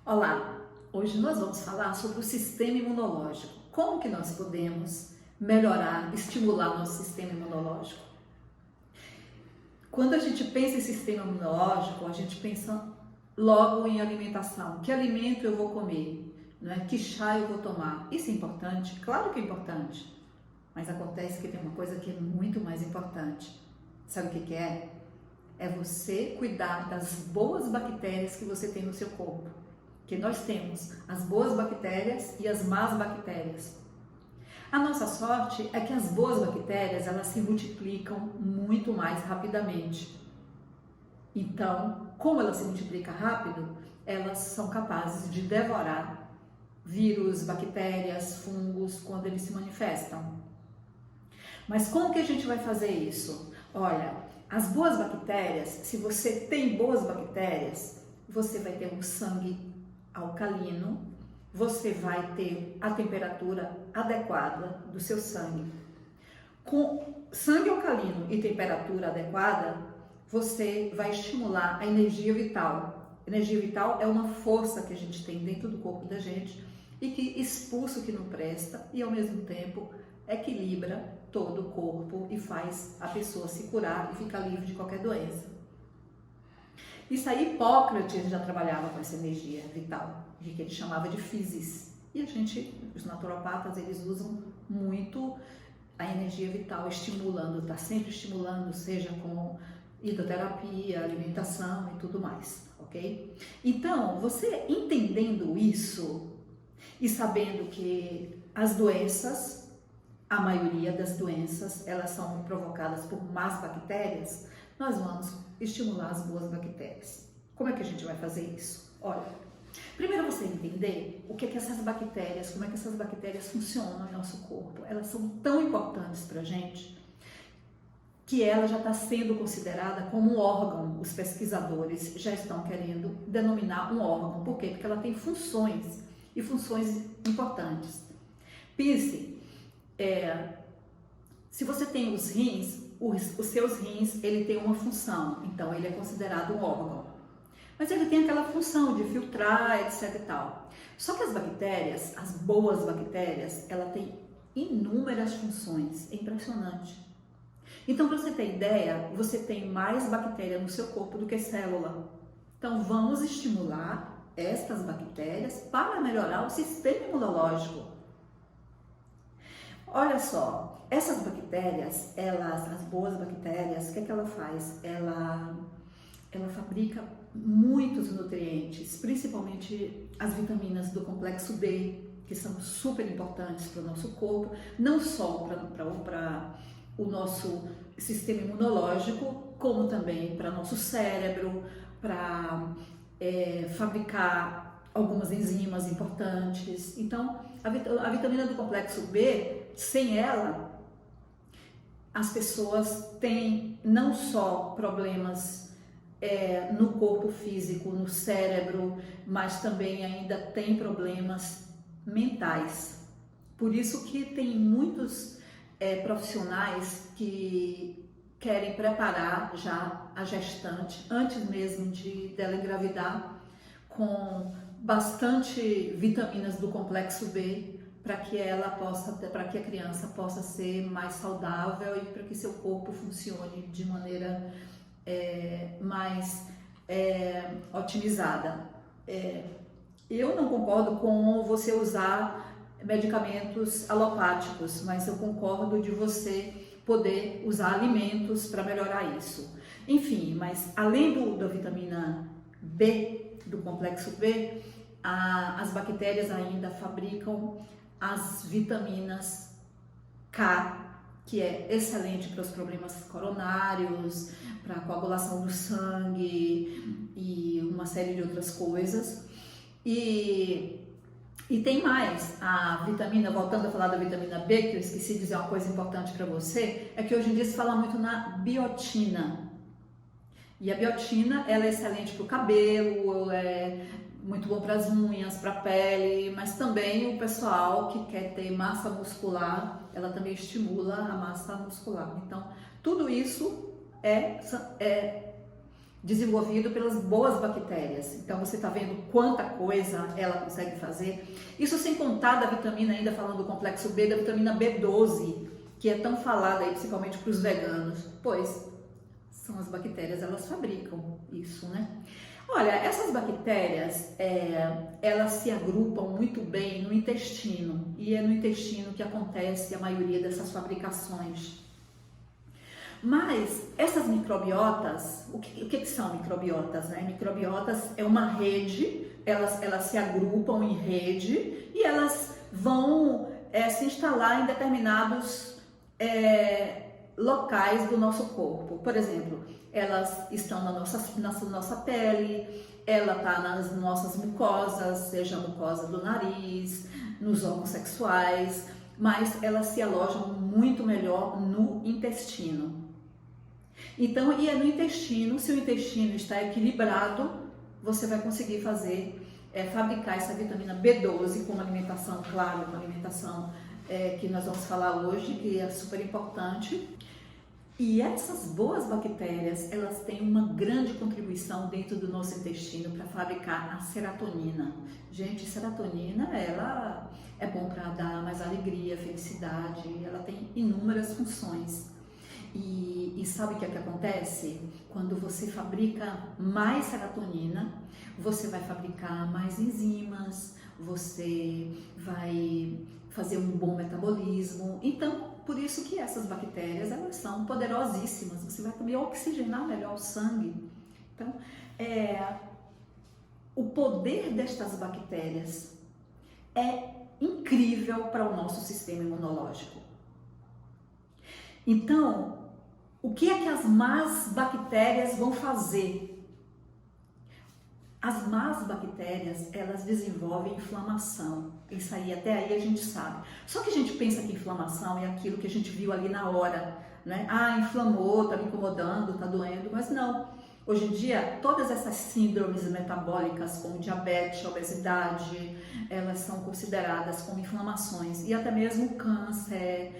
Olá, hoje nós vamos falar sobre o sistema imunológico. Como que nós podemos melhorar, estimular nosso sistema imunológico? Quando a gente pensa em sistema imunológico, a gente pensa logo em alimentação. Que alimento eu vou comer? Né? Que chá eu vou tomar? Isso é importante? Claro que é importante. Mas acontece que tem uma coisa que é muito mais importante. Sabe o que que é? É você cuidar das boas bactérias que você tem no seu corpo. Que nós temos as boas bactérias e as más bactérias. A nossa sorte é que as boas bactérias, elas se multiplicam muito mais rapidamente. Então, como elas se multiplicam rápido, elas são capazes de devorar vírus, bactérias, fungos, quando eles se manifestam. Mas como que a gente vai fazer isso? Olha, as boas bactérias, se você tem boas bactérias, você vai ter um sangue alcalino, você vai ter a temperatura adequada do seu sangue. Com sangue alcalino e temperatura adequada, você vai estimular a energia vital. Energia vital é uma força que a gente tem dentro do corpo da gente e que expulsa o que não presta e ao mesmo tempo equilibra todo o corpo e faz a pessoa se curar e ficar livre de qualquer doença. Isso aí, Hipócrates já trabalhava com essa energia vital, que ele chamava de physis. E os naturopatas, eles usam muito a energia vital, estimulando, está sempre estimulando, seja com hidroterapia, alimentação e tudo mais, ok? Então, você entendendo isso e sabendo que as doenças, a maioria das doenças, elas são provocadas por más bactérias, nós vamos estimular as boas bactérias. Como é que a gente vai fazer isso? Olha, primeiro você entender o que é que essas bactérias, como é que essas bactérias funcionam no nosso corpo. Elas são tão importantes para a gente que ela já está sendo considerada como um órgão. Os pesquisadores já estão querendo denominar um órgão. Por quê? Porque ela tem funções e funções importantes. Pense, se você tem os rins, os seus rins, ele tem uma função, então ele é considerado um órgão. Mas ele tem aquela função de filtrar, etc e tal. Só que as bactérias, as boas bactérias, ela tem inúmeras funções, é impressionante. Então, para você ter ideia, você tem mais bactéria no seu corpo do que célula. Então, vamos estimular estas bactérias para melhorar o sistema imunológico. Olha só, essas bactérias, as boas bactérias, o que é que ela faz? Ela fabrica muitos nutrientes, principalmente as vitaminas do complexo B, que são super importantes para o nosso corpo, não só para o nosso sistema imunológico, como também para nosso cérebro, para fabricar algumas enzimas importantes. Então, a vitamina do complexo B, sem ela, as pessoas têm não só problemas no corpo físico, no cérebro, mas também ainda tem problemas mentais. Por isso que tem muitos profissionais que querem preparar já a gestante, antes mesmo dela engravidar, com bastante vitaminas do complexo B, para que a criança possa ser mais saudável e para que seu corpo funcione de maneira mais otimizada. Eu não concordo com você usar medicamentos alopáticos, mas eu concordo de você poder usar alimentos para melhorar isso. Enfim, mas além da vitamina B, do complexo B, as bactérias ainda fabricam as vitaminas K, que é excelente para os problemas coronários, para a coagulação do sangue e uma série de outras coisas. E tem mais, a vitamina, voltando a falar da vitamina B, que eu esqueci de dizer uma coisa importante para você, é que hoje em dia se fala muito na biotina. E a biotina, ela é excelente para o cabelo, muito bom para as unhas, para a pele, mas também o pessoal que quer ter massa muscular, ela também estimula a massa muscular. Então, tudo isso desenvolvido pelas boas bactérias. Então você está vendo quanta coisa ela consegue fazer. Isso sem contar da vitamina, ainda falando do complexo B, da vitamina B12, que é tão falada aí, principalmente para os veganos, pois são as bactérias, elas fabricam isso, né? Olha, essas bactérias, elas se agrupam muito bem no intestino, e é no intestino que acontece a maioria dessas fabricações. Mas essas microbiotas, o que são microbiotas, né? Microbiotas é uma rede, elas se agrupam em rede e elas vão se instalar em determinados locais do nosso corpo. Por exemplo, elas estão na nossa pele, ela está nas nossas mucosas, seja a mucosa do nariz, nos órgãos sexuais, mas elas se alojam muito melhor no intestino. Então, e é no intestino, se o intestino está equilibrado, você vai conseguir fabricar essa vitamina B12 com uma alimentação, claro, uma alimentação que nós vamos falar hoje, que é super importante. E essas boas bactérias, elas têm uma grande contribuição dentro do nosso intestino para fabricar a serotonina. Gente, serotonina, ela é bom para dar mais alegria, felicidade, ela tem inúmeras funções. E sabe o que é que acontece? Quando você fabrica mais serotonina, você vai fabricar mais enzimas, você vai fazer um bom metabolismo. Então, por isso que essas bactérias, elas são poderosíssimas. Você vai também oxigenar melhor o sangue. Então, o poder destas bactérias é incrível para o nosso sistema imunológico. Então, o que é que as más bactérias vão fazer? As más bactérias, elas desenvolvem inflamação. Isso aí, até aí a gente sabe. Só que a gente pensa que inflamação é aquilo que a gente viu ali na hora, né? Ah, inflamou, tá me incomodando, tá doendo, mas não. Hoje em dia, todas essas síndromes metabólicas, como diabetes, obesidade, elas são consideradas como inflamações. E até mesmo câncer,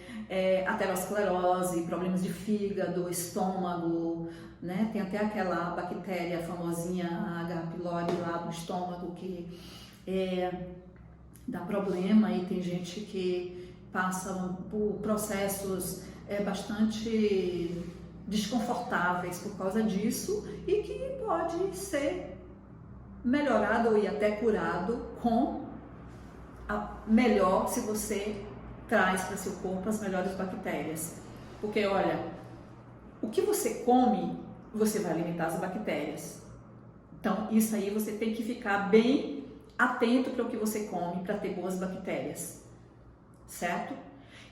aterosclerose, problemas de fígado, estômago, né? Tem até aquela bactéria famosinha, a H. pylori, lá do estômago, que dá problema, e tem gente que passa por processos bastante desconfortáveis por causa disso, e que pode ser melhorado e até curado melhor se você traz para seu corpo as melhores bactérias. Porque olha, o que você come, você vai alimentar as bactérias. Então isso aí você tem que ficar bem atento para o que você come, para ter boas bactérias, certo?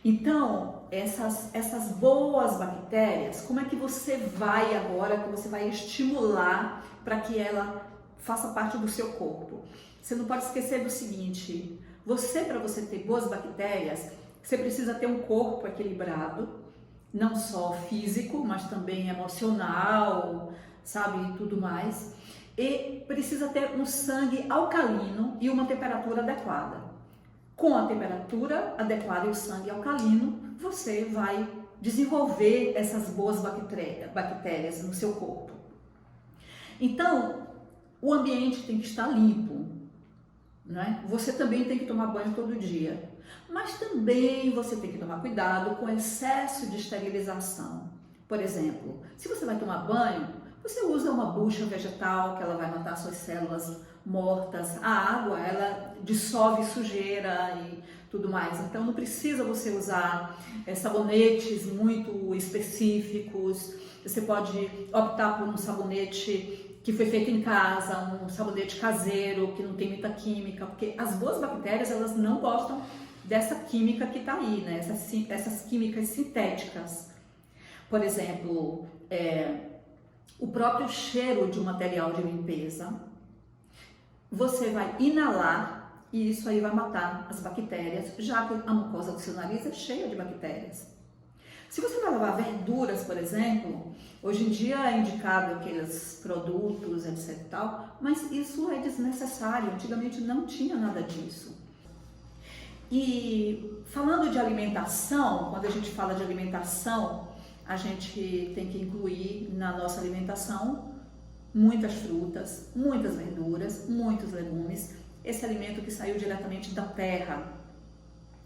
Então, essas boas bactérias, como é que você vai agora, que você vai estimular para que ela faça parte do seu corpo? Você não pode esquecer do seguinte: para você ter boas bactérias, você precisa ter um corpo equilibrado, não só físico, mas também emocional, sabe, e tudo mais. E precisa ter um sangue alcalino e uma temperatura adequada. Com a temperatura adequada e o sangue alcalino, você vai desenvolver essas boas bactérias no seu corpo. Então, o ambiente tem que estar limpo, né? Você também tem que tomar banho todo dia, mas também você tem que tomar cuidado com excesso de esterilização. Por exemplo, se você vai tomar banho, você usa uma bucha vegetal, que ela vai matar suas células mortas. A água, ela dissolve sujeira e tudo mais. Então não precisa você usar sabonetes muito específicos. Você pode optar por um sabonete que foi feito em casa, um sabonete caseiro, que não tem muita química, porque as boas bactérias, elas não gostam dessa química que está aí, né? Essas químicas sintéticas. Por exemplo, o próprio cheiro de um material de limpeza, você vai inalar e isso aí vai matar as bactérias, já que a mucosa do seu nariz é cheia de bactérias. Se você vai lavar verduras, por exemplo, hoje em dia é indicado aqueles produtos, etc e tal, mas isso é desnecessário, antigamente não tinha nada disso. E falando de alimentação, quando a gente fala de alimentação, a gente tem que incluir na nossa alimentação muitas frutas, muitas verduras, muitos legumes, esse alimento que saiu diretamente da terra,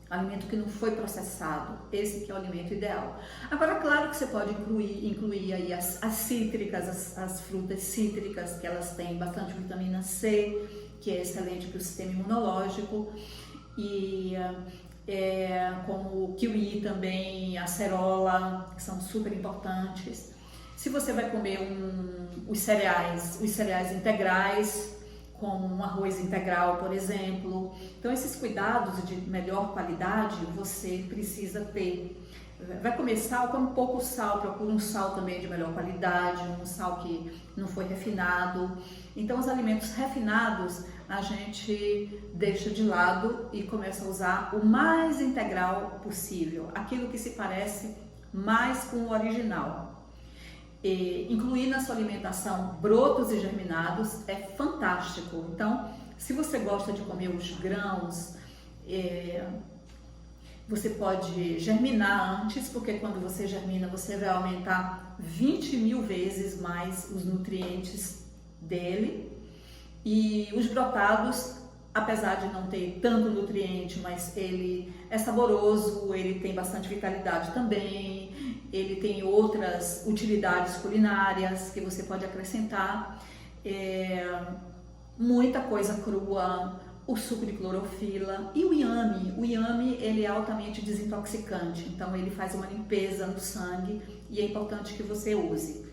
alimento que não foi processado, esse que é o alimento ideal. Agora, claro que você pode incluir aí as cítricas, as frutas cítricas, que elas têm bastante vitamina C, que é excelente para o sistema imunológico, e como o kiwi também, a acerola, que são super importantes. Se você vai comer os cereais integrais, como um arroz integral, por exemplo. Então, esses cuidados de melhor qualidade você precisa ter. Vai comer sal, come pouco sal, procura um sal também de melhor qualidade, um sal que não foi refinado. Então, os alimentos refinados a gente deixa de lado e começa a usar o mais integral possível, aquilo que se parece mais com o original. Incluir na sua alimentação brotos e germinados é fantástico. Então, se você gosta de comer os grãos, você pode germinar antes, porque quando você germina, você vai aumentar 20.000 vezes mais os nutrientes dele. E os brotados, apesar de não ter tanto nutriente, mas ele é saboroso, ele tem bastante vitalidade também, ele tem outras utilidades culinárias que você pode acrescentar, muita coisa crua, o suco de clorofila e o inhame ele é altamente desintoxicante, então ele faz uma limpeza no sangue e é importante que você use.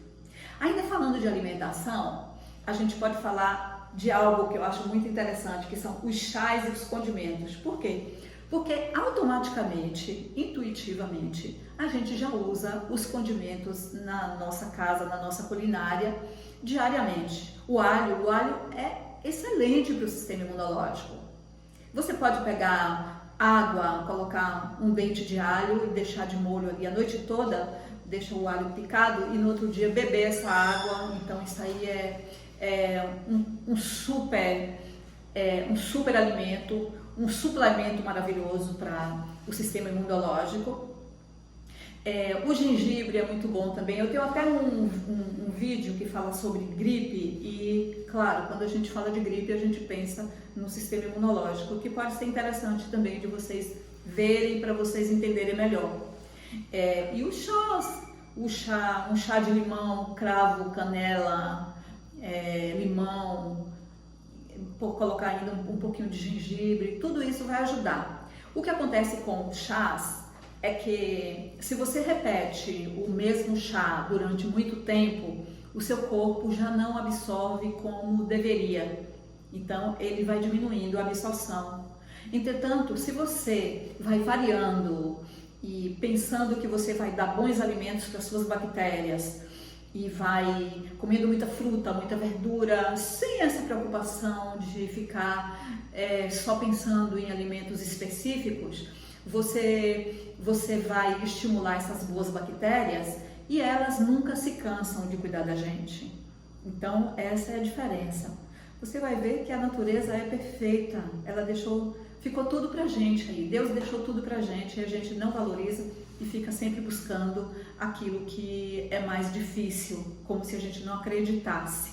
Ainda falando de alimentação, a gente pode falar de algo que eu acho muito interessante, que são os chás e os condimentos. Por quê? Porque automaticamente, intuitivamente, a gente já usa os condimentos na nossa casa, na nossa culinária, diariamente. O alho é excelente para o sistema imunológico. Você pode pegar água, colocar um dente de alho e deixar de molho ali a noite toda, deixa o alho picado e no outro dia beber essa água. Então isso aí é um super alimento, um suplemento maravilhoso para o sistema imunológico. O gengibre é muito bom também. Eu tenho até um vídeo que fala sobre gripe e, claro, quando a gente fala de gripe, a gente pensa no sistema imunológico, que pode ser interessante também de vocês verem para vocês entenderem melhor. E os chás, um chá de limão, cravo, canela, limão, por colocar ainda um pouquinho de gengibre, tudo isso vai ajudar. O que acontece com chás é que se você repete o mesmo chá durante muito tempo, o seu corpo já não absorve como deveria. Então ele vai diminuindo a absorção. Entretanto, se você vai variando e pensando que você vai dar bons alimentos para suas bactérias e vai comendo muita fruta, muita verdura, sem essa preocupação de ficar só pensando em alimentos específicos, você vai estimular essas boas bactérias e elas nunca se cansam de cuidar da gente. Então essa é a diferença. Você vai ver que a natureza é perfeita, ela ficou tudo pra gente aí, Deus deixou tudo pra gente e a gente não valoriza e fica sempre buscando aquilo que é mais difícil, como se a gente não acreditasse.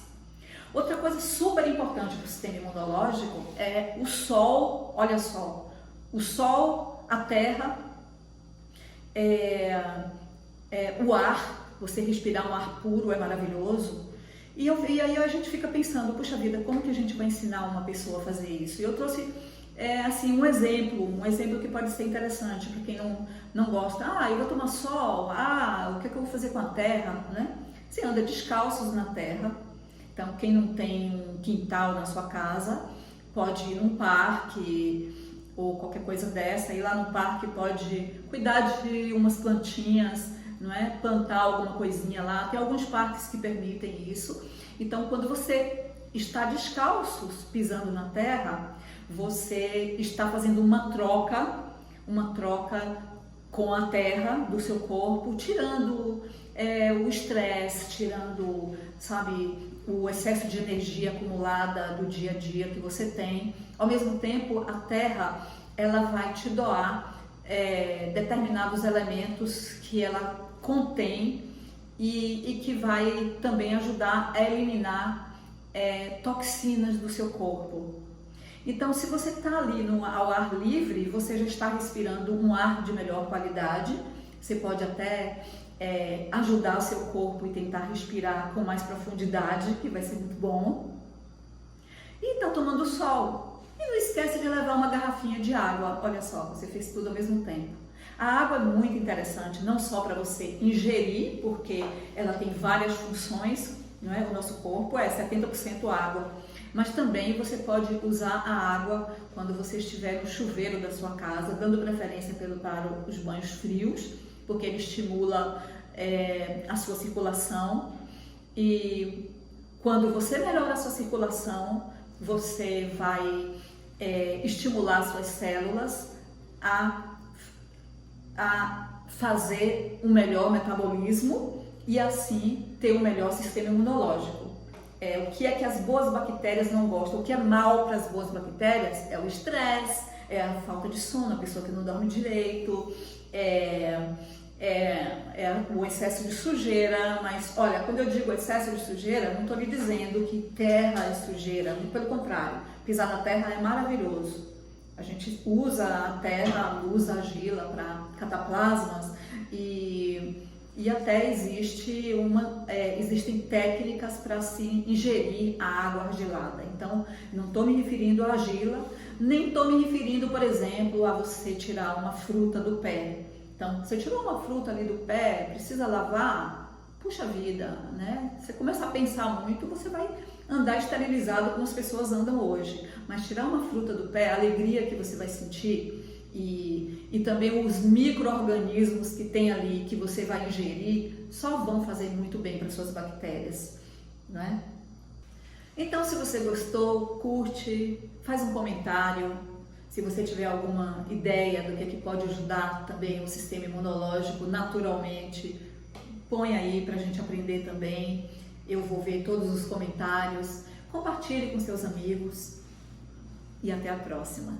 Outra coisa super importante para o sistema imunológico é o sol. Olha só, o sol, a terra, o ar, você respirar um ar puro é maravilhoso. E aí a gente fica pensando, puxa vida, como que a gente vai ensinar uma pessoa a fazer isso? E eu trouxe assim, um exemplo que pode ser interessante para quem não gosta. Eu vou tomar sol, o que é que eu vou fazer com a terra, né? Você anda descalços na terra. Então, quem não tem um quintal na sua casa, pode ir num parque ou qualquer coisa dessa, ir lá no parque, pode cuidar de umas plantinhas, não é? Plantar alguma coisinha lá. Tem alguns parques que permitem isso. Então, quando você está descalços, pisando na terra, você está fazendo uma troca com a terra do seu corpo, tirando o estresse, tirando, sabe, o excesso de energia acumulada do dia a dia que você tem. Ao mesmo tempo, a terra, ela vai te doar determinados elementos que ela contém e que vai também ajudar a eliminar toxinas do seu corpo. Então, se você está ali ao ar livre, você já está respirando um ar de melhor qualidade. Você pode até ajudar o seu corpo e tentar respirar com mais profundidade, que vai ser muito bom. E está tomando sol. E não esquece de levar uma garrafinha de água. Olha só, você fez tudo ao mesmo tempo. A água é muito interessante, não só para você ingerir, porque ela tem várias funções, não é? O nosso corpo é 70% água. Mas também você pode usar a água quando você estiver no chuveiro da sua casa, dando preferência para os banhos frios, porque ele estimula a sua circulação. E quando você melhora a sua circulação, você vai estimular suas células a fazer um melhor metabolismo e assim ter um melhor sistema imunológico. O que é que as boas bactérias não gostam? O que é mal para as boas bactérias é o estresse, é a falta de sono, a pessoa que não dorme direito, o excesso de sujeira. Mas olha, quando eu digo excesso de sujeira, não estou lhe dizendo que terra é sujeira, muito pelo contrário, pisar na terra é maravilhoso. A gente usa a terra, usa a argila para cataplasmas e até existem técnicas para se ingerir a água argilada. Então, não estou me referindo à argila, nem estou me referindo, por exemplo, a você tirar uma fruta do pé. Então, você tirou uma fruta ali do pé, precisa lavar? Puxa vida, né? Você começa a pensar muito, você vai andar esterilizado como as pessoas andam hoje. Mas tirar uma fruta do pé, a alegria que você vai sentir e também os micro-organismos que tem ali, que você vai ingerir, só vão fazer muito bem para suas bactérias, né? Então, se você gostou, curte, faz um comentário. Se você tiver alguma ideia do que pode ajudar também o sistema imunológico naturalmente, põe aí para a gente aprender também. Eu vou ver todos os comentários. Compartilhe com seus amigos e até a próxima.